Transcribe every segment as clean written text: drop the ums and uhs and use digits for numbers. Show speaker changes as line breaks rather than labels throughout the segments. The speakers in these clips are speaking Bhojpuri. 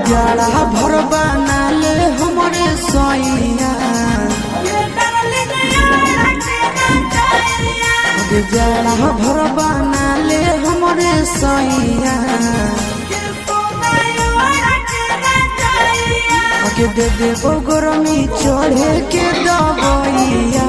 जाड़ा भर बना ले हमरे सैया जाड़ा भर बना ले हमरे सैया के दे देबो गरमी चढ़े के दबैया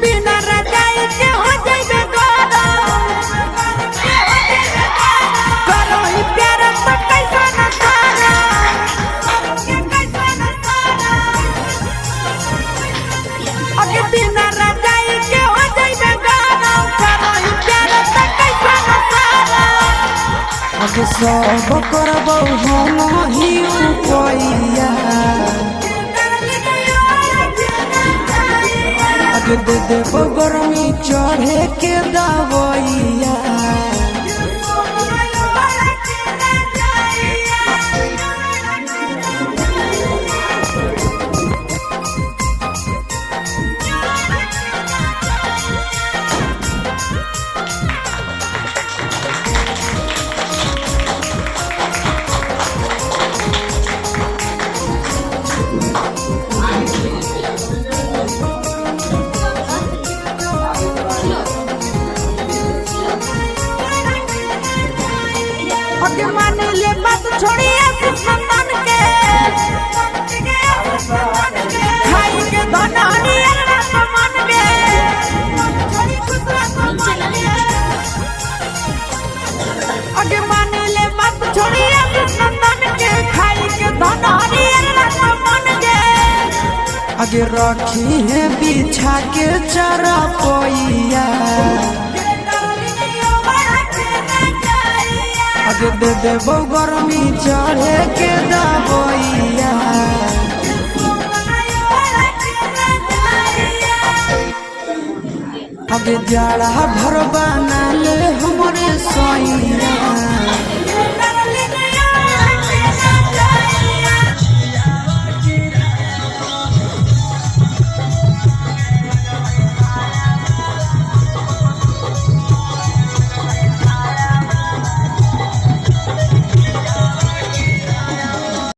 बिना रजाई के हो जाइबे करो ही प्यार तो कैसा न सारा अगे बिना रजाई के हो जाइबे करो ही प्यार तो कैसा न सारा
अगे सब करबो हम ही उपाया दे देबो गरमी चढ़े के दबैया
मान ले बात छोड़िए मन के खाई के धनानी मन के अगे मान ले बात छोड़िए मन के खाई के धनानी मन के
अगे रखी है बिछा के चरपैया अगे दे देबो गरमी चढ़े के दबैया अगे जाड़ा भर बना ले हमरे